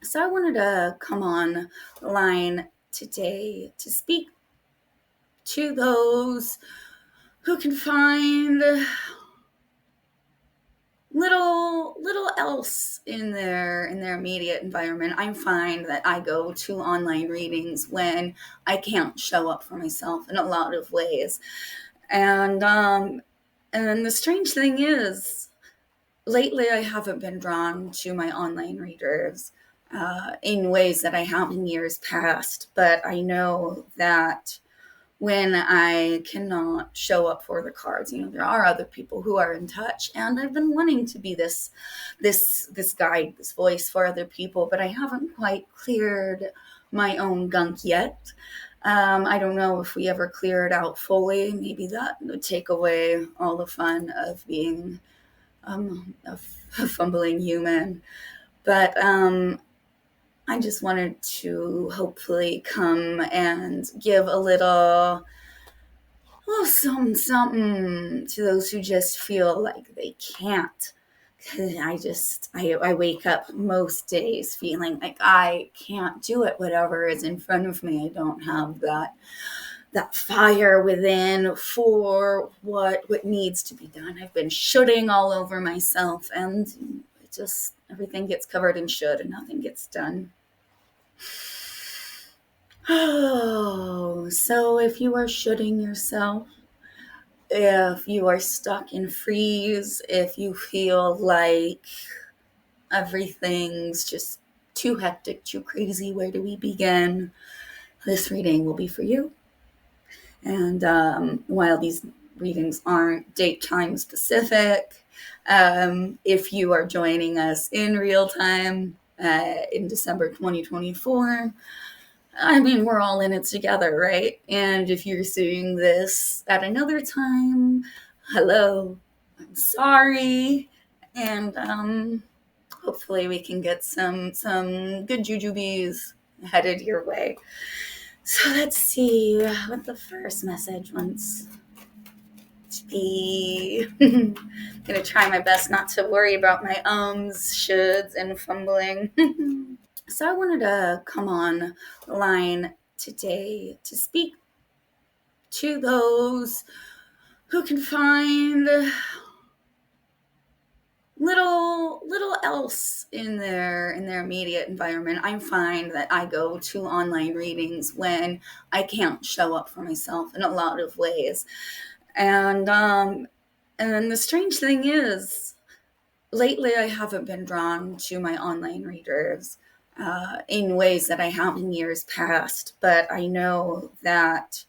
So I wanted to come online today to speak to those who can find little else in their immediate environment. I find that I go to online readings when I can't show up for myself in a lot of ways. And the strange thing is, lately I haven't been drawn to my online readers in ways that I have in years past, but I know that when I cannot show up for the cards, there are other people who are in touch, and I've been wanting to be this guide, this voice for other people, but I haven't quite cleared my own gunk yet. I don't know if we ever clear it out fully. Maybe that would take away all the fun of being a fumbling human. But I just wanted to hopefully come and give a little, something to those who just feel like they can't. 'Cause I wake up most days feeling like I can't do it. Whatever is in front of me, I don't have that fire within for what needs to be done. I've been shooting all over myself, and it just everything gets covered in should and nothing gets done. Oh, so if you are shooting yourself, if you are stuck in freeze, if you feel like everything's just too hectic, too crazy, where do we begin? This reading will be for you. And while these readings aren't date time specific, if you are joining us in real time in December 2024, I mean, we're all in it together, right? And if you're seeing this at another time, hello, I'm sorry. And hopefully we can get some good jujubes headed your way. So let's see what the first message wants to be. Gonna try my best not to worry about my ums, shoulds, and fumbling. So I wanted to come online today to speak to those who can find little else in their immediate environment. I find that I go to online readings when I can't show up for myself in a lot of ways. And the strange thing is, lately I haven't been drawn to my online readers in ways that I have in years past, but I know that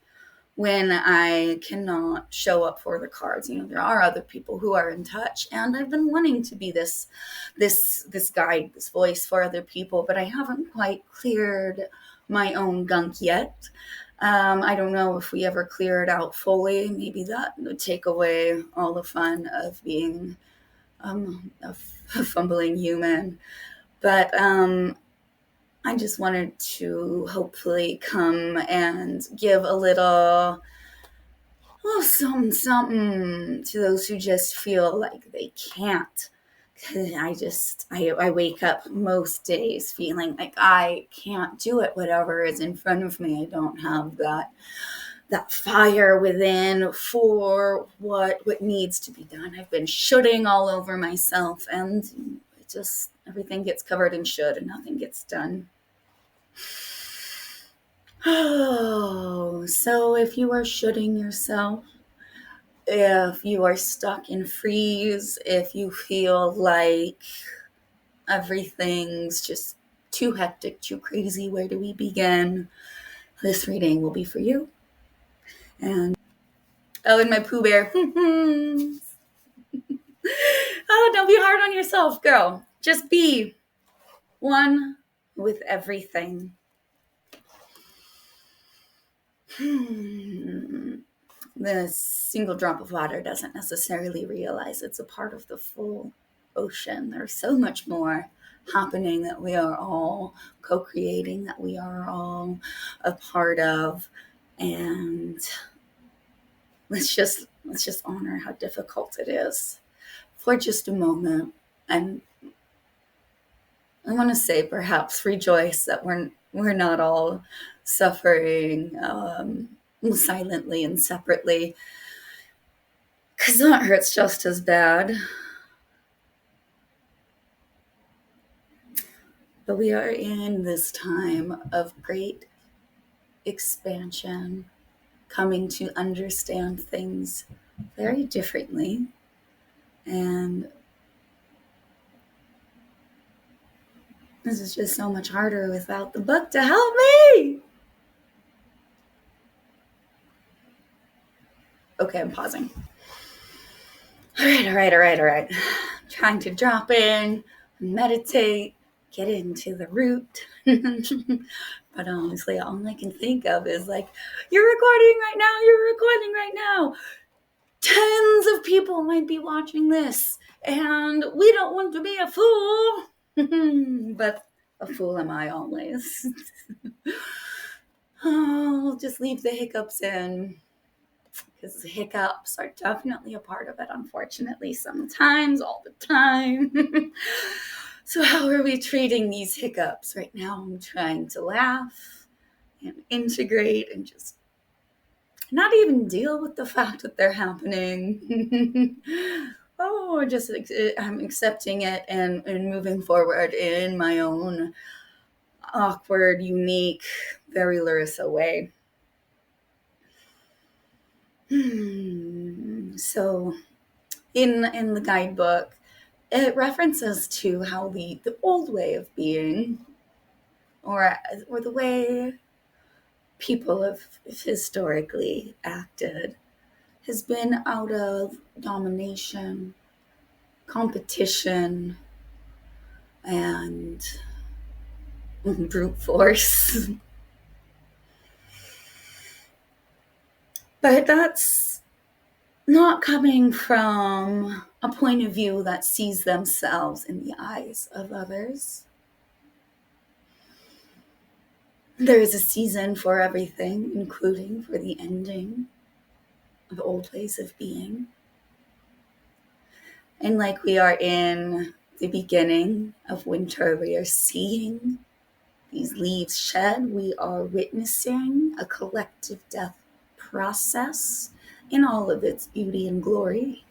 when I cannot show up for the cards, there are other people who are in touch, and I've been wanting to be this guide, this voice for other people, but I haven't quite cleared my own gunk yet. I don't know if we ever clear it out fully. Maybe that would take away all the fun of being a fumbling human. But I just wanted to hopefully come and give a little, something to those who just feel like they can't. 'Cause I wake up most days feeling like I can't do it. Whatever is in front of me, I don't have that fire within for what needs to be done. I've been shooting all over myself, and it just everything gets covered in should and nothing gets done. Oh, so if you are shooting yourself, if you are stuck in freeze, if you feel like everything's just too hectic, too crazy, where do we begin? This reading will be for you. And and my Pooh Bear. Oh, don't be hard on yourself, girl. Just be one with everything. The single drop of water doesn't necessarily realize it's a part of the full ocean. There's so much more happening that we are all co-creating, that we are all a part of. And let's just honor how difficult it is for just a moment, and I want to say perhaps rejoice that we're not all suffering silently and separately, because that hurts just as bad. But we are in this time of great expansion, coming to understand things very differently. And this is just so much harder without the book to help me. Okay, I'm pausing. All right. Trying to drop in, meditate, get into the root. But honestly, all I can think of is like, you're recording right now. Tens of people might be watching this, and we don't want to be a fool. But a fool am I always. Oh, just leave the hiccups in, because the hiccups are definitely a part of it, unfortunately, sometimes, all the time. So how are we treating these hiccups? Right now I'm trying to laugh and integrate and just not even deal with the fact that they're happening. Oh, just I'm accepting it and moving forward in my own awkward, unique, very Larissa way. So in the guidebook, it references to how the old way of being, or the way people have historically acted, has been out of domination, competition, and brute force. But that's not coming from a point of view that sees themselves in the eyes of others. There is a season for everything, including for the ending of old ways of being. And like we are in the beginning of winter, we are seeing these leaves shed. We are witnessing a collective death process in all of its beauty and glory.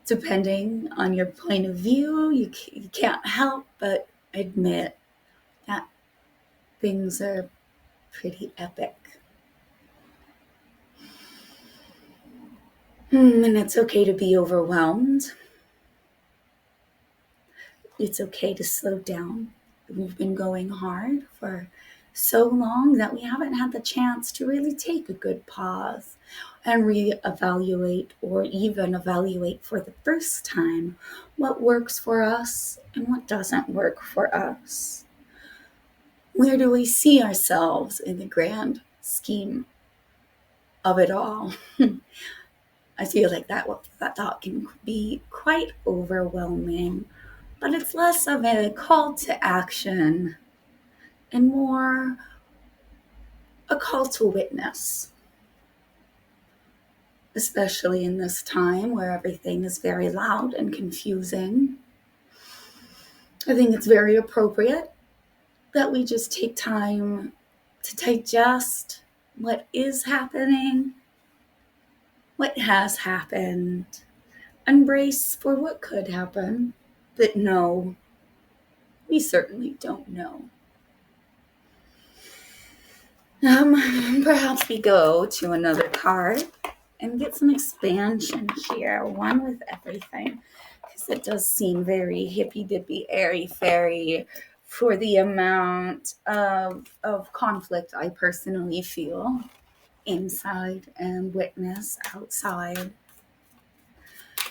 Depending on your point of view, you can't help but admit that things are pretty epic. And it's okay to be overwhelmed. It's okay to slow down. We've been going hard for so long that we haven't had the chance to really take a good pause and reevaluate, or even evaluate for the first time, what works for us and what doesn't work for us. Where do we see ourselves in the grand scheme of it all? I feel like that thought can be quite overwhelming, but it's less of a call to action and more a call to witness, especially in this time where everything is very loud and confusing. I think it's very appropriate that we just take time to digest what is happening, what has happened, embrace for what could happen, but no, we certainly don't know. Perhaps we go to another card and get some expansion here, one with everything, because it does seem very hippy-dippy, airy-fairy for the amount of conflict I personally feel inside and witness outside.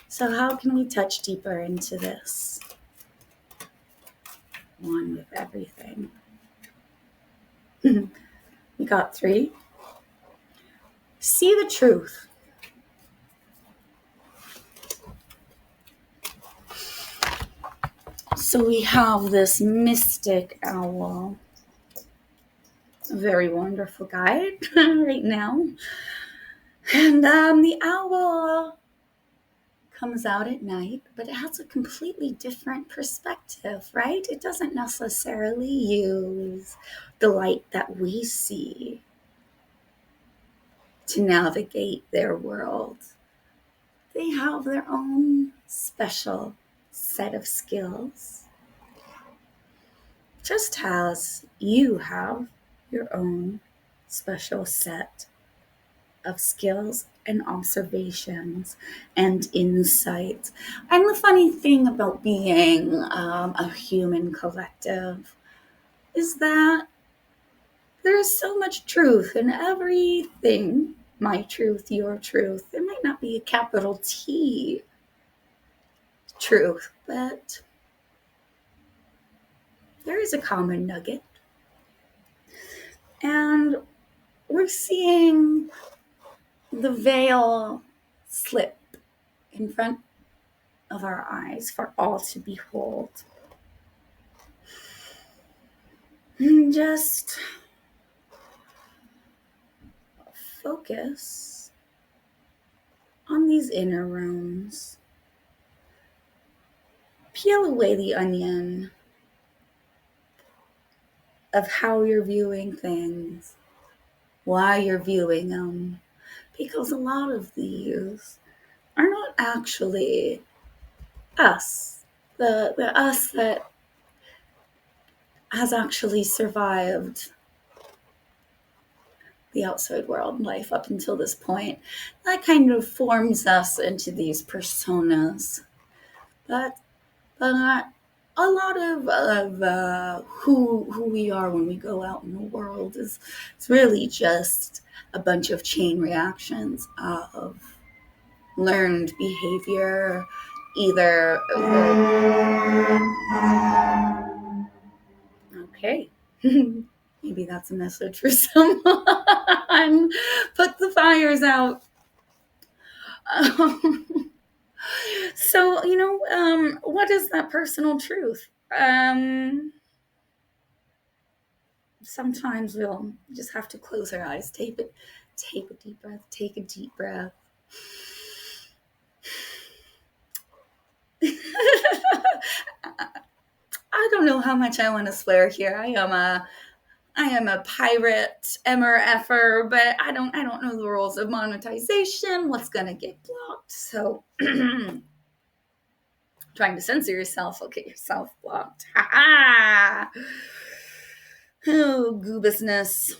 So how can we touch deeper into this? One with everything. We got 3. See the truth. So we have this mystic owl, a very wonderful guide right now. And the owl comes out at night, but it has a completely different perspective, right? It doesn't necessarily use the light that we see to navigate their world. They have their own special set of skills, just as you have your own special set of skills and observations and insights. And the funny thing about being a human collective is that there's so much truth in everything. My truth, your truth. It might not be a capital T truth, but there is a common nugget. And we're seeing the veil slip in front of our eyes for all to behold. And just focus on these inner rooms. Peel away the onion of how you're viewing things, why you're viewing them, because a lot of these are not actually us. The us that has actually survived the outside world life up until this point. That kind of forms us into these personas. But a lot of who we are when we go out in the world is it's really just a bunch of chain reactions of learned behavior, either okay. Maybe that's a message for someone. Put the fires out. So, what is that personal truth? Sometimes we'll just have to close our eyes, take a deep breath, take a deep breath. I don't know how much I want to swear here. I am a pirate, MRFer, but I don't know the rules of monetization. What's gonna get blocked? So trying to censor yourself, will get yourself blocked. Ha ha! Oh, goobusness.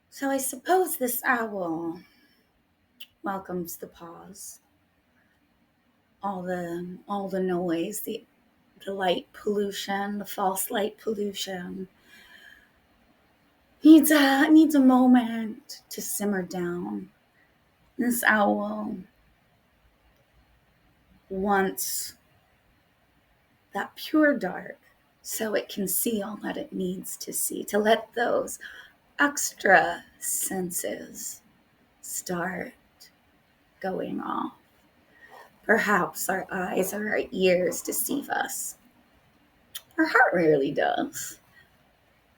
So I suppose this owl welcomes the pause. All the noise, the light pollution, the false light pollution. Needs a moment to simmer down. This owl wants that pure dark so it can see all that it needs to see, to let those extra senses start going off. Perhaps our eyes or our ears deceive us. Our heart rarely does.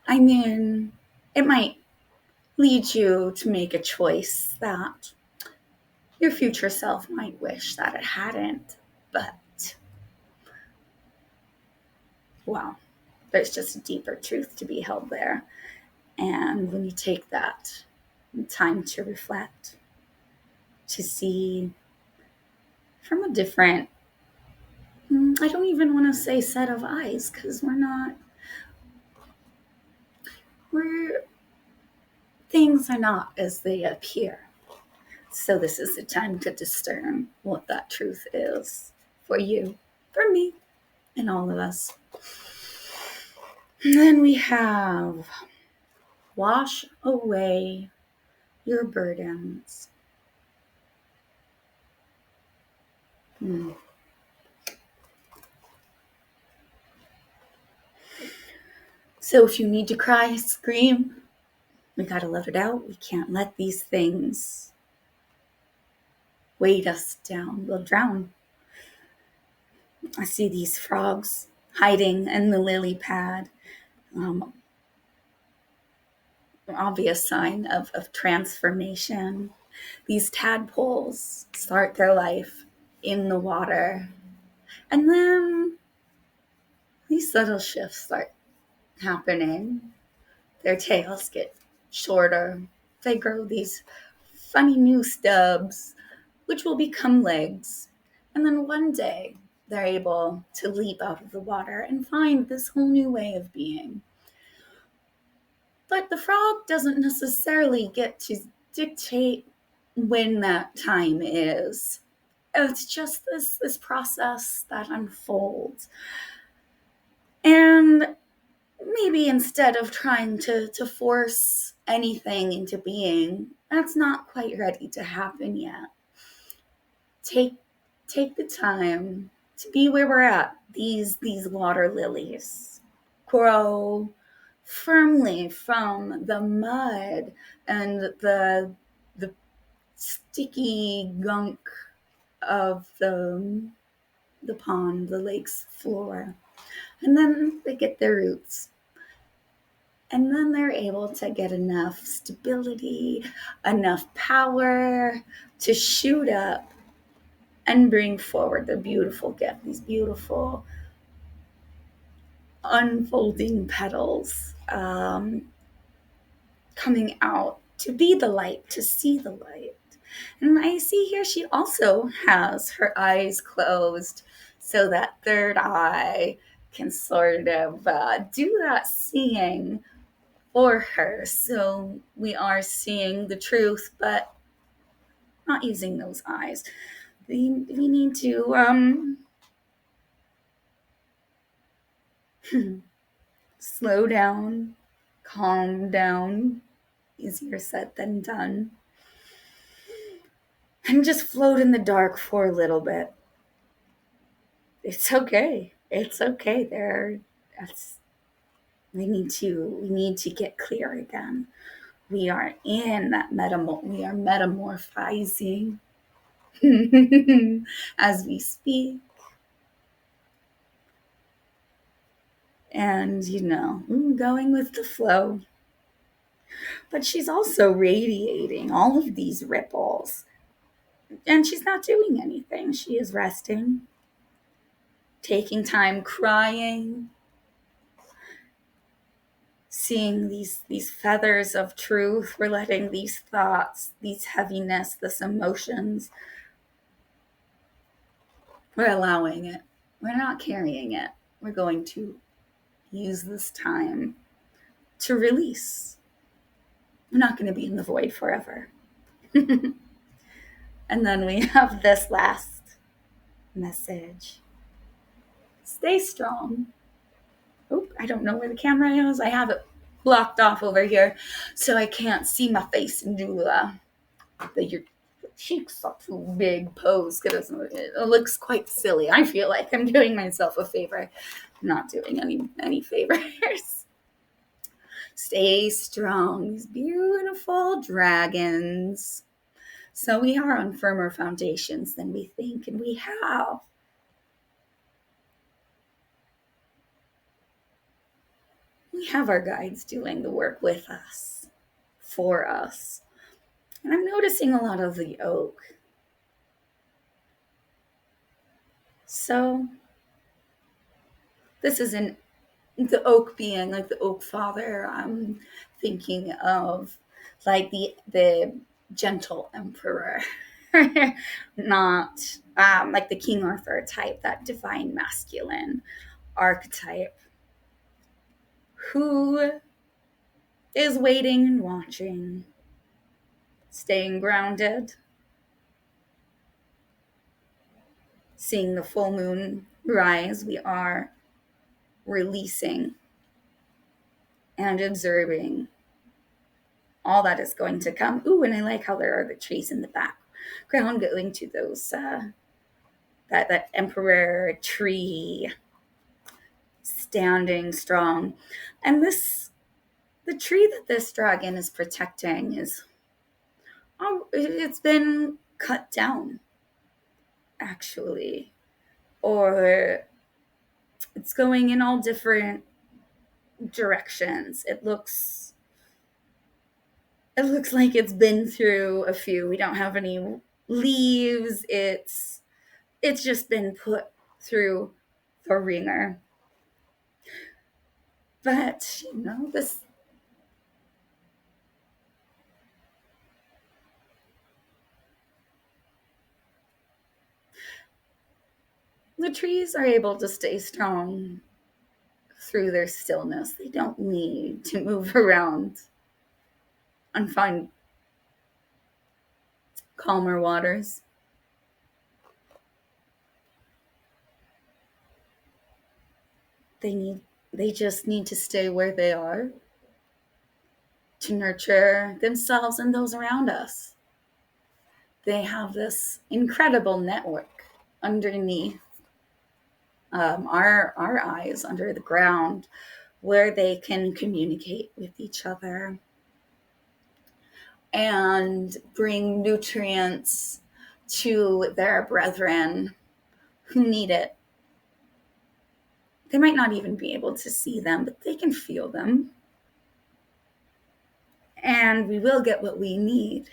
I mean, it might lead you to make a choice that your future self might wish that it hadn't, but, well, there's just a deeper truth to be held there. And when you take that time to reflect, to see from a different, I don't even want to say set of eyes, because things are not as they appear. So this is the time to discern what that truth is for you, for me, and all of us. And then we have wash away your burdens. So if you need to cry, scream. We gotta let it out. We can't let these things weight us down. We'll drown. I see these frogs hiding in the lily pad. obvious sign of transformation. These tadpoles start their life in the water, and then these subtle shifts start happening. Their tails get shorter. They grow these funny new stubs, which will become legs. And then one day, they're able to leap out of the water and find this whole new way of being. But the frog doesn't necessarily get to dictate when that time is. It's just this process that unfolds. And maybe instead of trying to force anything into being, that's not quite ready to happen yet. Take take the time to be where we're at. These water lilies grow firmly from the mud and the sticky gunk of the pond, the lake's floor. And then they get their roots. And then they're able to get enough stability, enough power to shoot up and bring forward the beautiful gift, these beautiful unfolding petals coming out to be the light, to see the light. And I see here she also has her eyes closed so that third eye can sort of do that seeing for her. So we are seeing the truth, but not using those eyes. We need to slow down, calm down, easier said than done, and just float in the dark for a little bit. It's okay. It's okay. That's we need to get clear again. We are in that we are metamorphizing as we speak. And going with the flow. But she's also radiating all of these ripples, and she's not doing anything. She is resting, taking time, crying, seeing these feathers of truth. We're letting these thoughts, these heaviness, this emotions, we're allowing it. We're not carrying it. We're going to use this time to release. We're not going to be in the void forever. And then we have this last message. Stay strong. Oh, I don't know where the camera is. I have it blocked off over here, so I can't see my face and do your cheeks are too big pose, because it looks quite silly. I feel like I'm doing myself a favor. I'm not doing any favors. Stay strong. These beautiful dragons. So we are on firmer foundations than we think, and we have. We have our guides doing the work with us, for us. And I'm noticing a lot of the oak. So this is the oak being like the oak father. I'm thinking of like the gentle emperor, not like the King Arthur type, that divine masculine archetype, who is waiting and watching, staying grounded, seeing the full moon rise. We are releasing and observing all that is going to come. Ooh, and I like how there are the trees in the background going to those that emperor tree standing strong. And the tree that this dragon is protecting it's been cut down, actually, or it's going in all different directions. It looks It looks like it's been through a few. We don't have any leaves. It's just been put through the ringer. But, this the trees are able to stay strong through their stillness. They don't need to move around and find calmer waters. They need they just need to stay where they are to nurture themselves and those around us. They have this incredible network underneath our eyes under the ground where they can communicate with each other and bring nutrients to their brethren who need it. They might not even be able to see them, but they can feel them. And we will get what we need.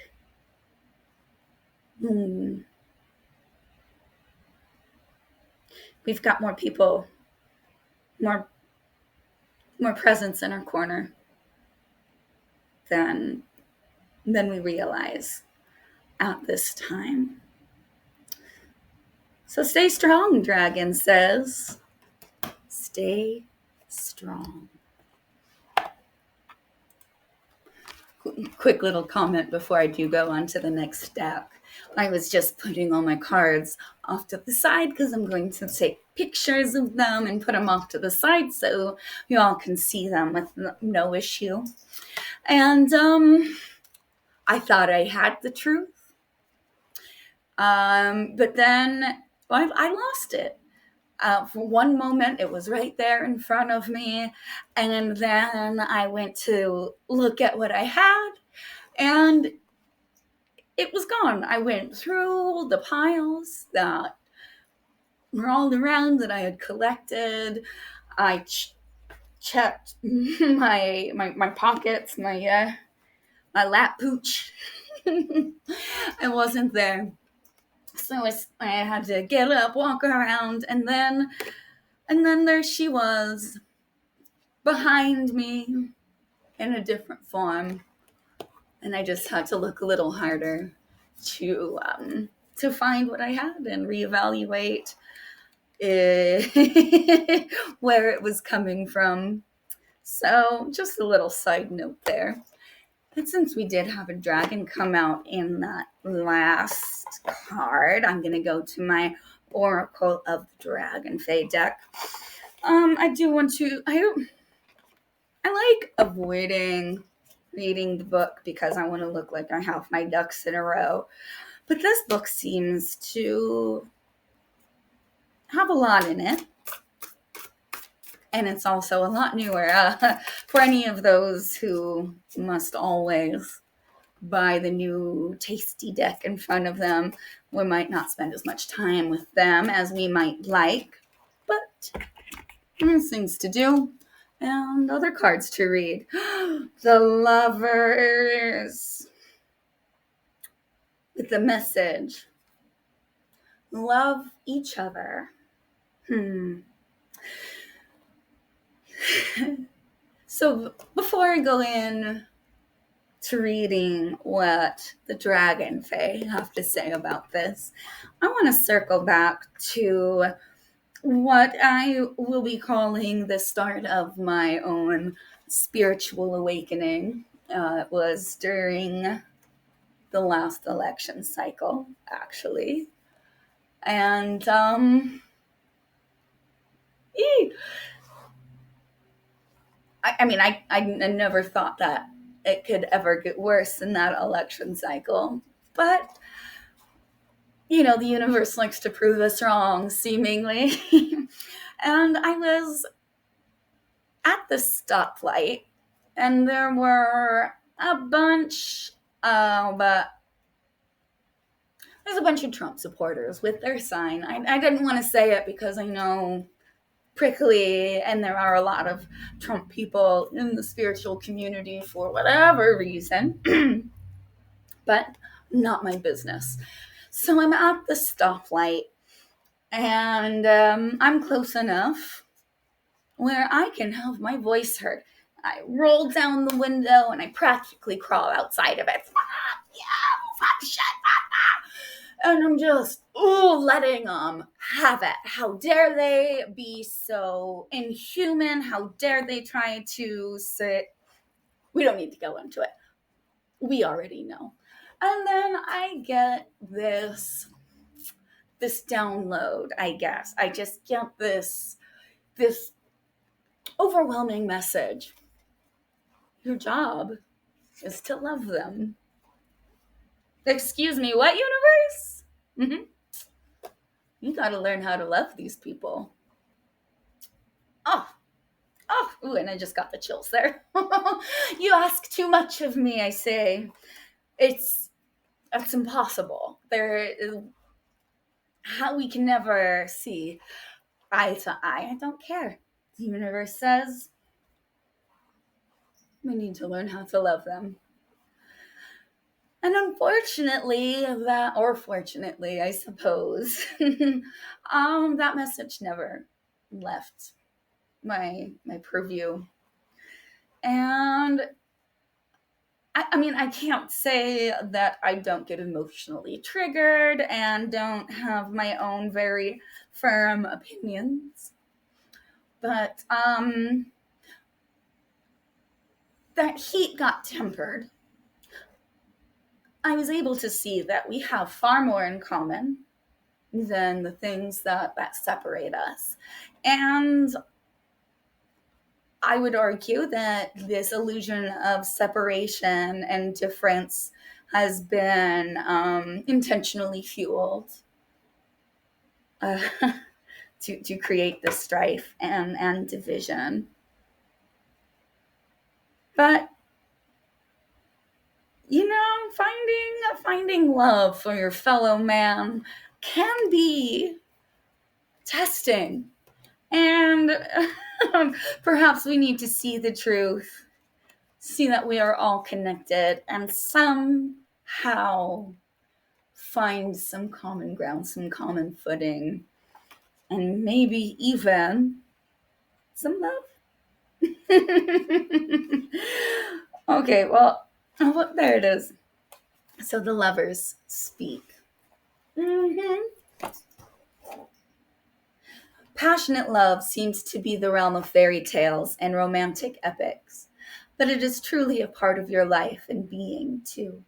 Hmm. We've got more people, more more presence in our corner than we realize at this time. So stay strong, Dragon says. Stay strong. Quick little comment before I do go on to the next deck. I was just putting all my cards off to the side because I'm going to take pictures of them and put them off to the side so you all can see them with no issue. And I thought I had the truth. But then I lost it. For one moment, it was right there in front of me. And then I went to look at what I had, and it was gone. I went through the piles that were all around that I had collected. I checked my pockets, my lap pooch. It wasn't there. So I had to get up, walk around, and then there she was behind me in a different form. And I just had to look a little harder to find what I had and reevaluate where it was coming from. So just a little side note there. And since we did have a dragon come out in that last card, I'm going to go to my Oracle of the Dragon Fae deck. I do want to, I like avoiding reading the book because I want to look like I have my ducks in a row. But this book seems to have a lot in it. And it's also a lot newer for any of those who must always buy the new tasty deck in front of them. We might not spend as much time with them as we might like, but there's things to do and other cards to read. The Lovers with the message: love each other. So before I go in to reading what the Dragon Fae have to say about this, I want to circle back to what I will be calling the start of my own spiritual awakening. It was during the last election cycle, actually. And I never thought that it could ever get worse than that election cycle. But, the universe likes to prove us wrong, seemingly. And I was at the stoplight, and there were a bunch of Trump supporters with their sign. I didn't want to say it because I know prickly, and there are a lot of Trump people in the spiritual community for whatever reason, but not my business. So I'm at the stoplight, and I'm close enough where I can have my voice heard. I roll down the window and I practically crawl outside of it. Yeah, fuck shit. And I'm just, letting them have it. How dare they be so inhuman? How dare they try to sit? We don't need to go into it. We already know. And then I get this download, I guess. I just get this overwhelming message. Your job is to love them. Excuse me, what universe? Mm-hmm. You got to learn how to love these people. Ooh, and I just got the chills there. You ask too much of me, I say. That's impossible. How we can never see eye to eye. I don't care. The universe says we need to learn how to love them. And unfortunately, or fortunately, I suppose, that message never left my purview. And I can't say that I don't get emotionally triggered and don't have my own very firm opinions. But that heat got tempered. I was able to see that we have far more in common than the things that separate us. And I would argue that this illusion of separation and difference has been intentionally fueled to create this strife and division. But finding love for your fellow man can be testing, and perhaps we need to see the truth, see that we are all connected, and somehow find some common ground, some common footing, and maybe even some love. Okay, well, there it is. So the lovers speak. Mm-hmm. Passionate love seems to be the realm of fairy tales and romantic epics, but it is truly a part of your life and being, too.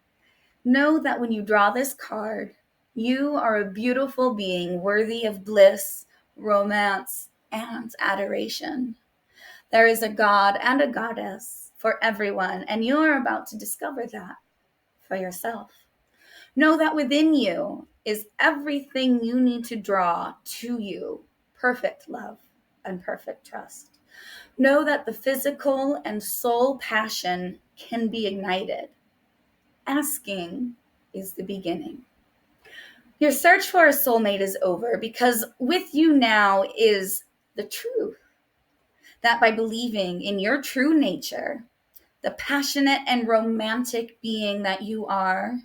Know that when you draw this card, you are a beautiful being worthy of bliss, romance, and adoration. There is a god and a goddess for everyone, and you are about to discover that for yourself. Know that within you is everything you need to draw to you perfect love and perfect trust. Know that the physical and soul passion can be ignited. Asking is the beginning. Your search for a soulmate is over, because with you now is the truth that by believing in your true nature, the passionate and romantic being that you are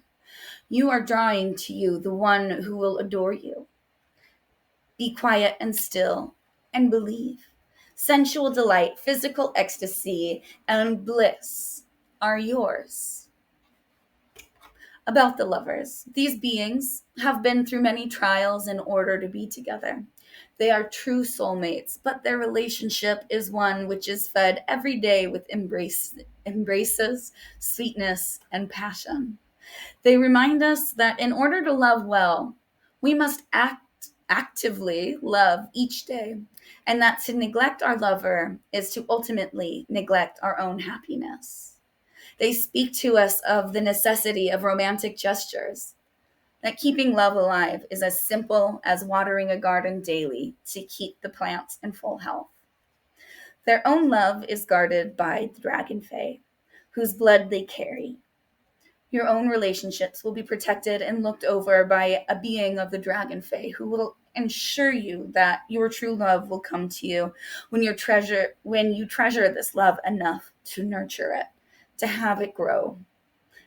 drawing to you the one who will adore you. Be quiet and still and believe. Sensual delight, physical ecstasy, and bliss are yours. About the lovers, these beings have been through many trials in order to be together. They are true soulmates, but their relationship is one which is fed every day with embraces, sweetness, and passion. They remind us that in order to love well, we must actively love each day, and that to neglect our lover is to ultimately neglect our own happiness. They speak to us of the necessity of romantic gestures, that keeping love alive is as simple as watering a garden daily to keep the plants in full health. Their own love is guarded by the dragon fae, whose blood they carry. Your own relationships will be protected and looked over by a being of the dragon fae who will ensure you that your true love will come to you when you treasure this love enough to nurture it, to have it grow,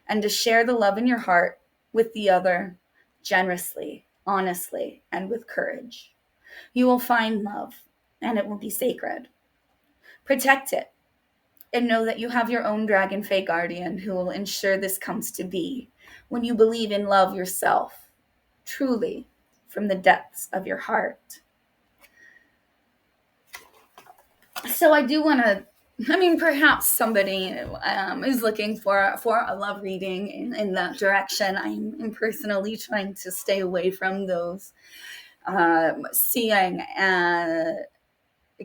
and to share the love in your heart with the other generously, honestly, and with courage. You will find love, and it will be sacred. Protect it, and know that you have your own dragon fey guardian who will ensure this comes to be when you believe in love yourself, truly, from the depths of your heart. So I do want to, perhaps somebody is looking for a love reading in that direction. I'm personally trying to stay away from those, seeing and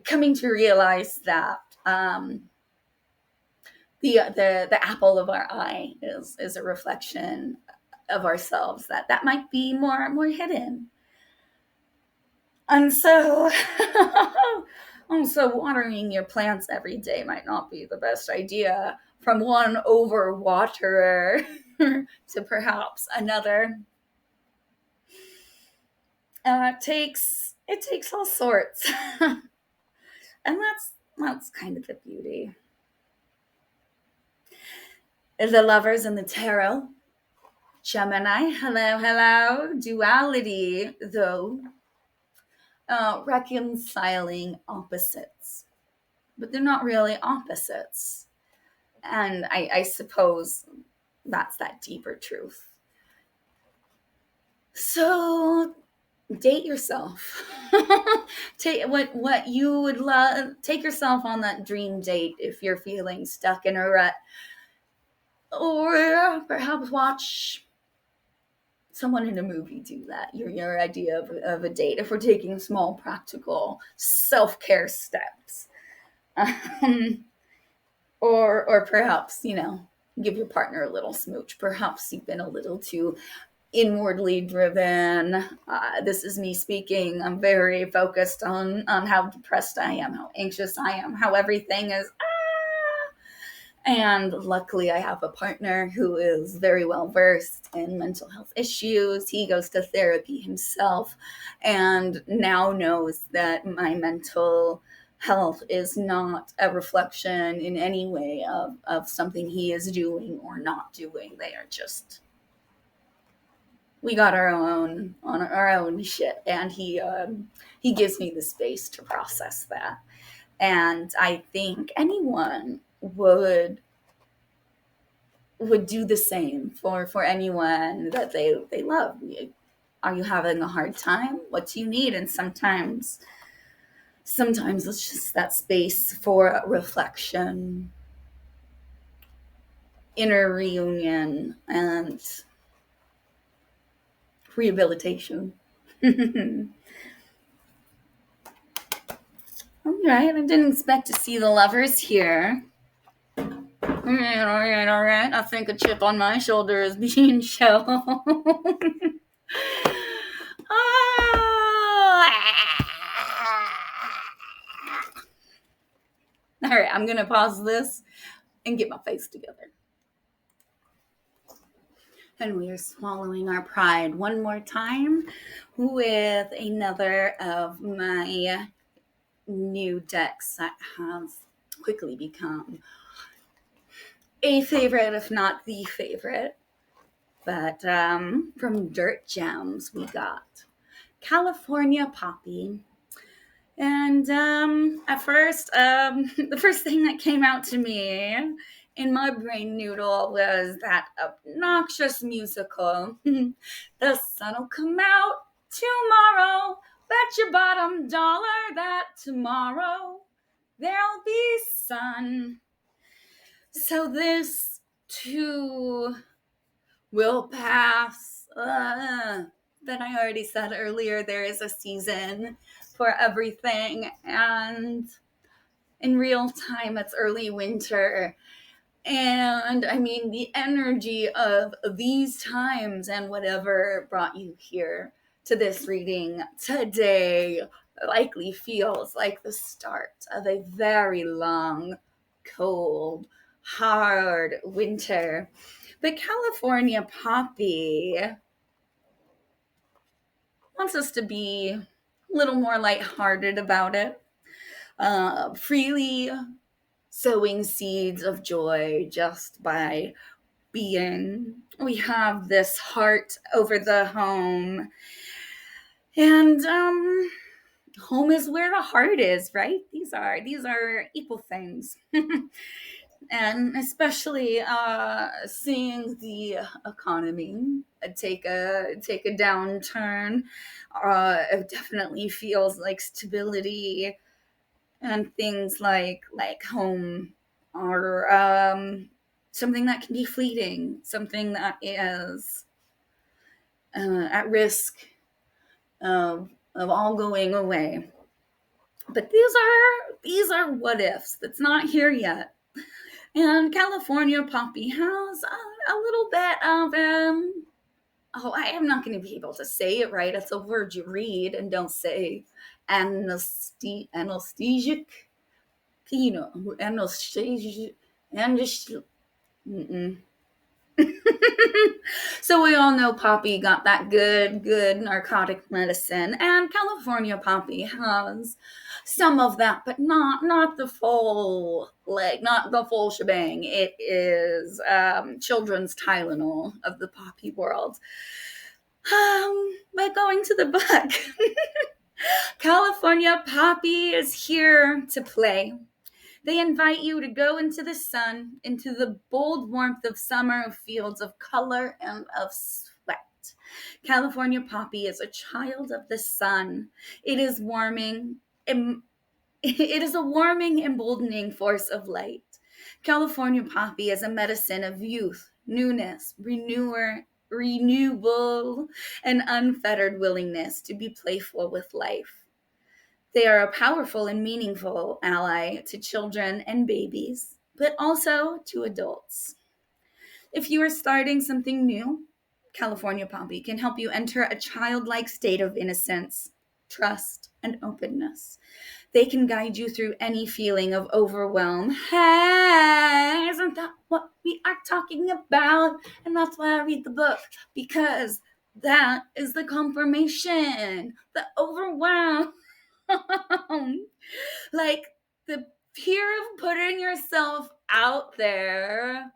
coming to realize that the apple of our eye is a reflection of ourselves that might be more hidden. And so also watering your plants every day might not be the best idea, from one overwaterer to perhaps another. It takes all sorts. And that's kind of the beauty. The lovers in the tarot. Gemini, hello. Duality, though. Reconciling opposites. But they're not really opposites. And I suppose that's that deeper truth. So date yourself. Take what you would love. Take yourself on that dream date if you're feeling stuck in a rut. Or perhaps watch someone in a movie do that. Your idea of a date, if we're taking small practical self-care steps. Or perhaps, give your partner a little smooch. Perhaps you've been a little too inwardly driven. This is me speaking. I'm very focused on how depressed I am, how anxious I am, how everything is. And luckily, I have a partner who is very well versed in mental health issues. He goes to therapy himself and now knows that my mental health is not a reflection in any way of something he is doing or not doing. They are just, we got our own shit, and he gives me the space to process that. And I think anyone would do the same for anyone that they love. Are you having a hard time? What do you need? And sometimes it's just that space for reflection, inner reunion, and rehabilitation. All right, I didn't expect to see the lovers here. All right. I think a chip on my shoulder is being shown. All right, I'm going to pause this and get my face together. And we are swallowing our pride one more time with another of my new decks that has quickly become a favorite, if not the favorite. But from Dirt Gems, we got California Poppy. And at first, the first thing that came out to me in my brain noodle was that obnoxious musical. The sun'll come out tomorrow. Bet your bottom dollar that tomorrow there'll be sun. So this too will pass. But I already said earlier, there is a season for everything. And in real time, it's early winter. And the energy of these times and whatever brought you here to this reading today likely feels like the start of a very long, cold, hard winter. But California Poppy wants us to be little more lighthearted about it. Freely sowing seeds of joy just by being. We have this heart over the home. And home is where the heart is, right? These are equal things. And especially seeing the economy take a downturn, it definitely feels like stability and things like home are something that can be fleeting, something that is at risk of all going away. But these are what ifs. That's not here yet. And California Poppy has a little bit of oh, I am not going to be able to say it right. It's a word you read and don't say. Anesthesic, anesthesia, mm-mm. So we all know Poppy got that good narcotic medicine, and California Poppy has some of that, but not the full, like not the full shebang. It is children's Tylenol of the Poppy world. But going to the book, California Poppy is here to play. They invite you to go into the sun, into the bold warmth of summer, fields of color and of sweat. California Poppy is a child of the sun. It is warming. It is a warming, emboldening force of light. California Poppy is a medicine of youth, newness, renewal, and unfettered willingness to be playful with life. They are a powerful and meaningful ally to children and babies, but also to adults. If you are starting something new, California Poppy can help you enter a childlike state of innocence, trust, and openness. They can guide you through any feeling of overwhelm. Hey, isn't that what we are talking about? And that's why I read the book, because that is the confirmation, the overwhelm. Like the fear of putting yourself out there.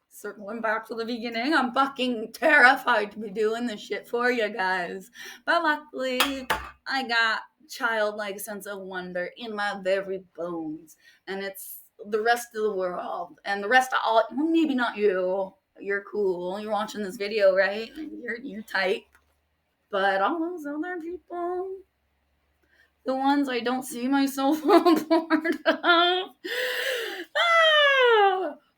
Circling back to the beginning, I'm fucking terrified to be doing this shit for you guys. But luckily, I got childlike sense of wonder in my very bones. And it's the rest of the world. And the rest of all, well, maybe not you. You're cool. You're watching this video, right? You're tight. But all those other people, the ones I don't see myself on part of.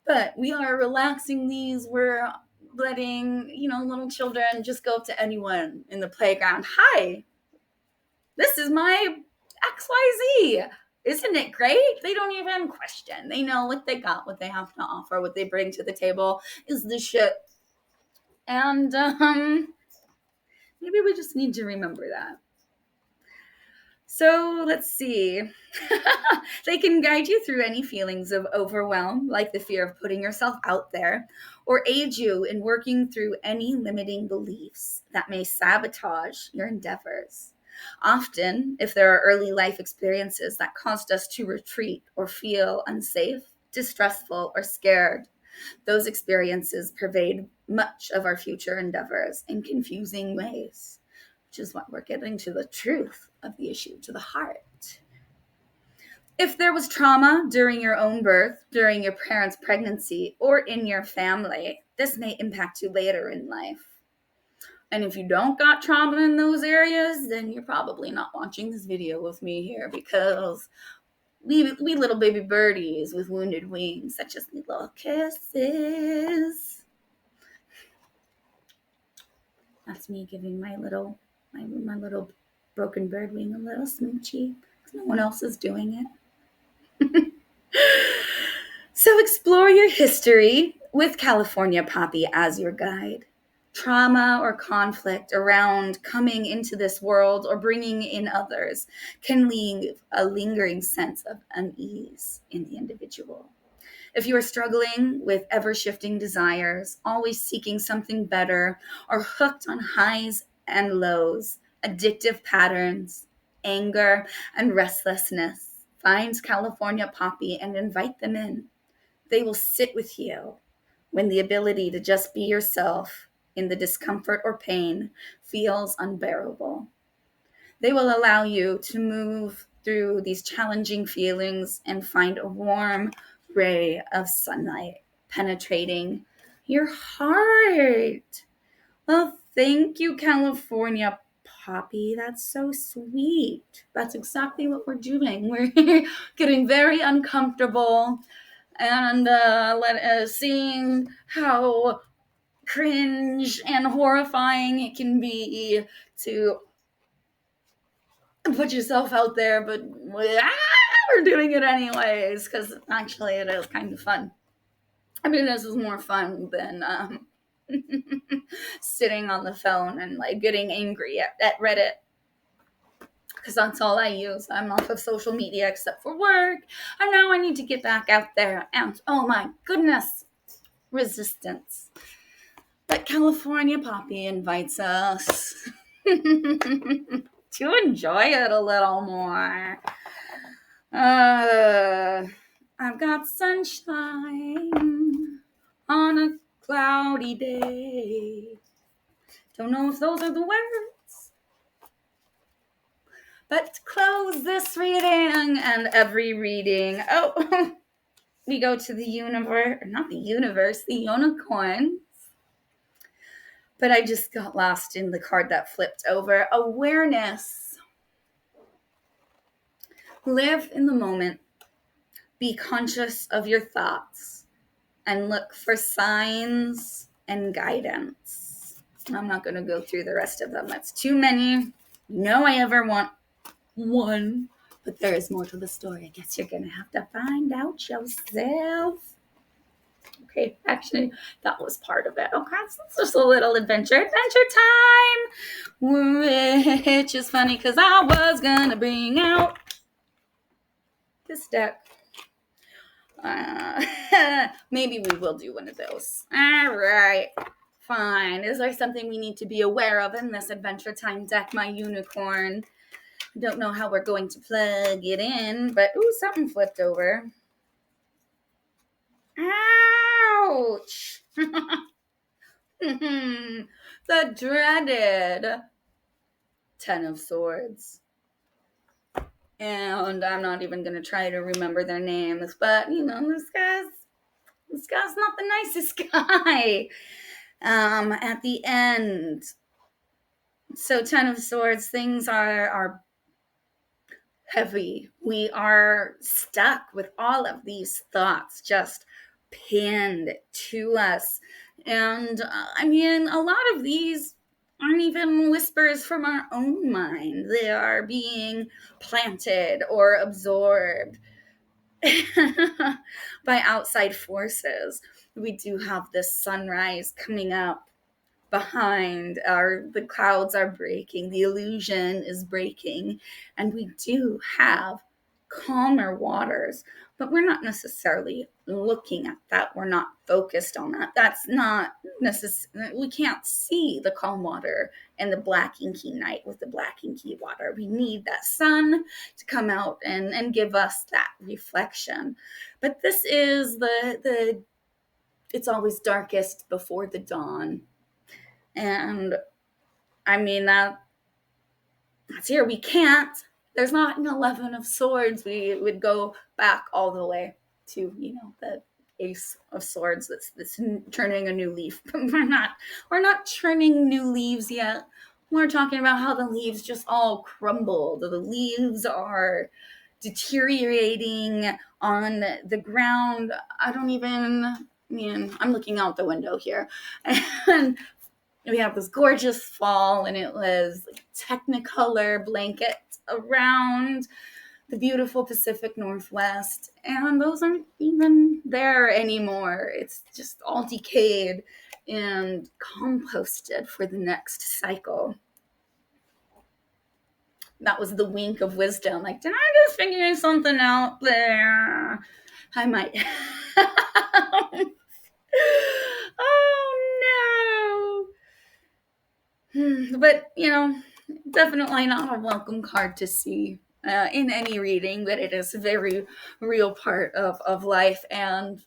But we are relaxing these. We're letting, little children just go up to anyone in the playground. Hi, this is my XYZ. Isn't it great? They don't even question. They know what they got, what they have to offer, what they bring to the table is the shit. And maybe we just need to remember that. So let's see. They can guide you through any feelings of overwhelm, like the fear of putting yourself out there, or aid you in working through any limiting beliefs that may sabotage your endeavors. Often, if there are early life experiences that caused us to retreat or feel unsafe, distressful, or scared, those experiences pervade much of our future endeavors in confusing ways, which is what we're getting to the truth of the issue, to the heart. If there was trauma during your own birth, during your parents' pregnancy, or in your family, this may impact you later in life. And if you don't got trauma in those areas, then you're probably not watching this video with me here, because we little baby birdies with wounded wings that just need little kisses. That's me giving my little broken bird wing a little smoochie, because no one else is doing it. So explore your history with California Poppy as your guide. Trauma or conflict around coming into this world or bringing in others can leave a lingering sense of unease in the individual. If you are struggling with ever-shifting desires, always seeking something better, or hooked on highs and lows, addictive patterns, anger, and restlessness, find California Poppy and invite them in. They will sit with you when the ability to just be yourself in the discomfort or pain feels unbearable. They will allow you to move through these challenging feelings and find a warm ray of sunlight penetrating your heart. Well, thank you, California Poppy. That's so sweet. That's exactly what we're doing. We're getting very uncomfortable and seeing how cringe and horrifying it can be to put yourself out there, but we're doing it anyways because actually it is kind of fun. I mean, this is more fun than sitting on the phone and like getting angry at Reddit, because that's all I use. I'm off of social media except for work, and now I need to get back out there. And oh my goodness, resistance. But California Poppy invites us to enjoy it a little more. I've got sunshine on a cloudy day. Don't know if those are the words. But to close this reading and every reading, we go to the universe, not the universe, the unicorn. But I just got lost in the card that flipped over. Awareness. Live in the moment. Be conscious of your thoughts and look for signs and guidance. I'm not going to go through the rest of them. That's too many. No, I ever want one, but there is more to the story. I guess you're going to have to find out yourself. Okay, actually, that was part of it. Okay, so it's just a little adventure time, which is funny because I was going to bring out this deck. Maybe we will do one of those. All right, fine. Is there something we need to be aware of in this Adventure Time deck, my unicorn? I don't know how we're going to plug it in, but ooh, something flipped over. Ouch! The dreaded Ten of Swords. And I'm not even going to try to remember their names, but, you know, this guy's not the nicest guy at the end. So Ten of Swords, things are heavy. We are stuck with all of these thoughts just pinned to us. And I mean, a lot of these aren't even whispers from our own mind. They are being planted or absorbed by outside forces. We do have this sunrise coming up behind. The clouds are breaking, the illusion is breaking, and we do have calmer waters, but we're not necessarily looking at that. We're not focused on that. That's not necessary. We can't see the calm water and the black inky night with the black inky water. We need that sun to come out and give us that reflection. But this is the it's always darkest before the dawn. And I mean, that's here. We can't. There's not an 11 of Swords. We would go back all the way to, you know, the Ace of Swords that's turning a new leaf. we're not turning new leaves yet. We're talking about how the leaves just all crumbled. The leaves are deteriorating on the ground. I'm looking out the window here. And we have this gorgeous fall, and it was like Technicolor blanket around the beautiful Pacific Northwest, and those aren't even there anymore. It's just all decayed and composted for the next cycle. That was the wink of wisdom. Like, did I just figure something out there? I might. Oh no. But, you know, Definitely not a welcome card to see in any reading, but it is a very real part of life and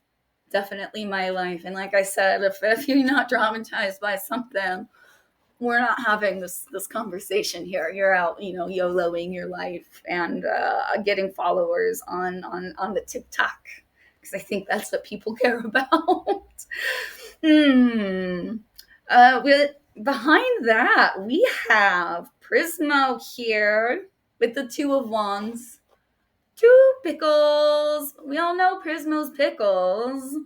definitely my life. And like I said, if you're not traumatized by something, we're not having this conversation here. You're out, YOLOing your life and getting followers on the TikTok because I think that's what people care about. hmm. Behind that, we have Prismo here with the Two of Wands. Two pickles. We all know Prismo's pickles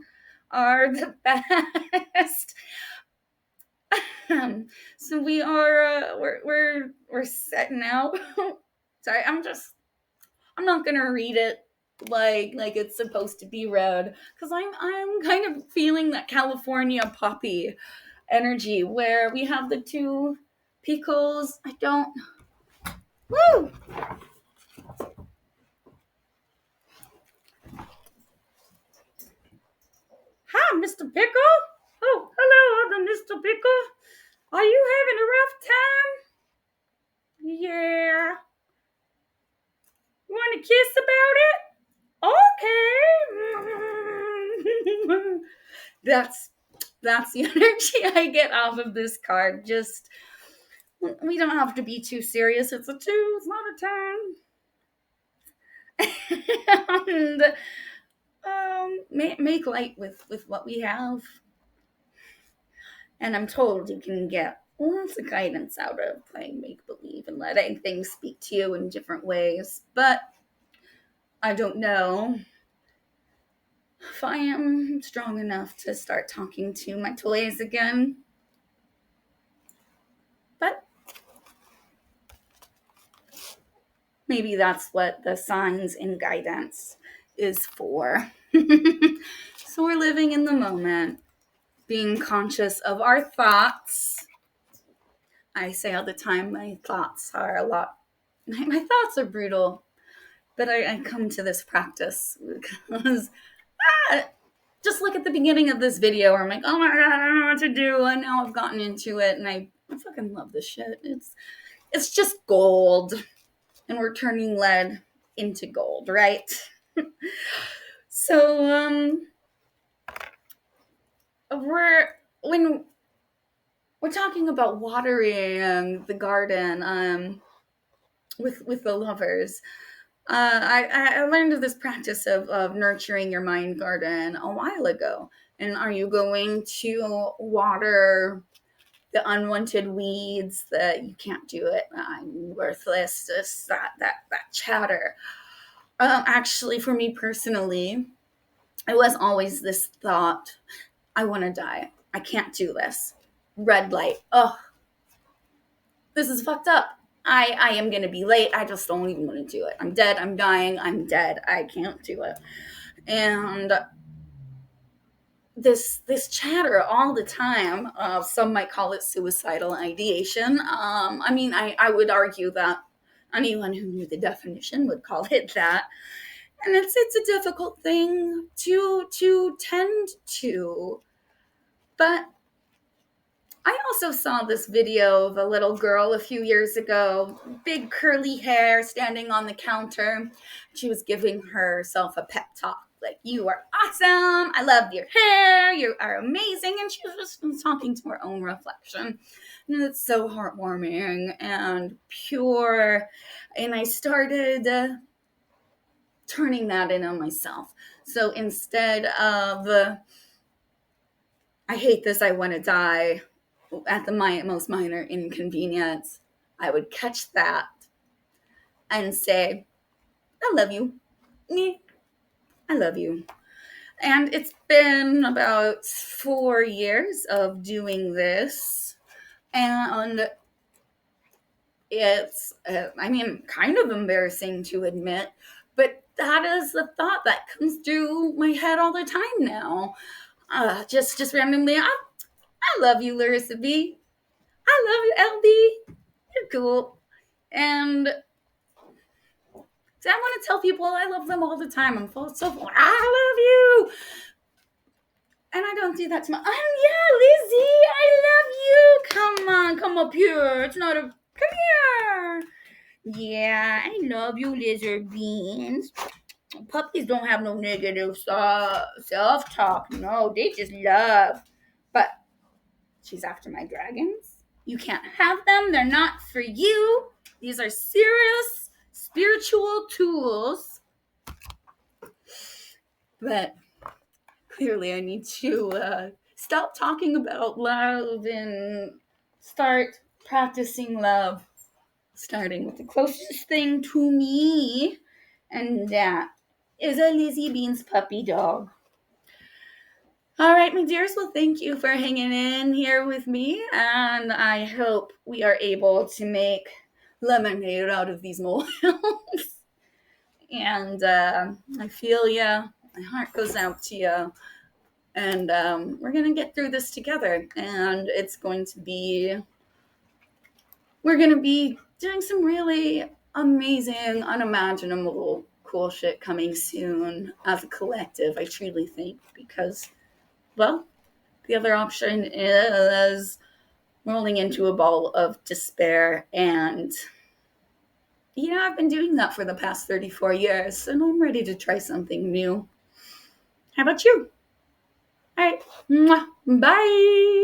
are the best. So we are we're set now. Sorry, I'm not gonna read it like it's supposed to be read because I'm kind of feeling that California poppy energy where we have the two pickles. I don't. Woo! Hi, Mr. Pickle. Oh, hello, other Mr. Pickle. Are you having a rough time? Yeah. You want to kiss about it? Okay. That's the energy I get off of this card. Just we don't have to be too serious. It's a 2, it's not a 10. And make light with what we have. And I'm told you can get lots of guidance out of playing make believe and letting things speak to you in different ways. But I don't know if I am strong enough to start talking to my toys again. But maybe that's what the signs and guidance is for. So we're living in the moment, being conscious of our thoughts. I say all the time, my thoughts are a lot, my thoughts are brutal, but I come to this practice because just look at the beginning of this video where I'm like, oh my God, I don't know what to do. And now I've gotten into it and I fucking love this shit. It's just gold. And we're turning lead into gold, right? So when we're talking about watering the garden with the lovers. I learned of this practice of nurturing your mind garden a while ago. And are you going to water the unwanted weeds that you can't do it? I'm worthless. This that chatter. Actually, for me personally, it was always this thought: I want to die. I can't do this. Red light. Oh, this is fucked up. I am gonna be late. I just don't even want to do it. I'm dead. I'm dying. I'm dead. I can't do it. And this chatter all the time. Some might call it suicidal ideation. I mean, I would argue that anyone who knew the definition would call it that. And it's a difficult thing to tend to. But I also saw this video of a little girl a few years ago, big curly hair, standing on the counter. She was giving herself a pep talk, like, you are awesome, I love your hair, you are amazing. And she was just talking to her own reflection. And it's so heartwarming and pure. And I started turning that in on myself. So instead of, I hate this, I want to die, at the most minor inconvenience, I would catch that and say, I love you. Me, I love you. And it's been about 4 years of doing this. And it's, kind of embarrassing to admit, but that is the thought that comes through my head all the time now. Just randomly, I love you, Larissa B. I love you, LB. You're cool. And I want to tell people I love them all the time. I'm full of so full. I love you. And I don't do that to my. Yeah, Lizzie, I love you. Come on, come up here. It's not a. Come Yeah, I love you, lizard beans. Puppies don't have no negative self-talk. No, they just love. But she's after my dragons. You can't have them. They're not for you. These are serious spiritual tools. But clearly I need to stop talking about love and start practicing love, starting with the closest thing to me, and that is a Lizzie Beans puppy dog. All right, my dears, well, thank you for hanging in here with me, and I hope we are able to make lemonade out of these molehills. And I feel ya. My heart goes out to you. And we're going to get through this together. And we're going to be doing some really amazing, unimaginable, cool shit coming soon as a collective, I truly think. Because, well, the other option is rolling into a ball of despair. And, I've been doing that for the past 34 years, and I'm ready to try something new. How about you? All right. Bye.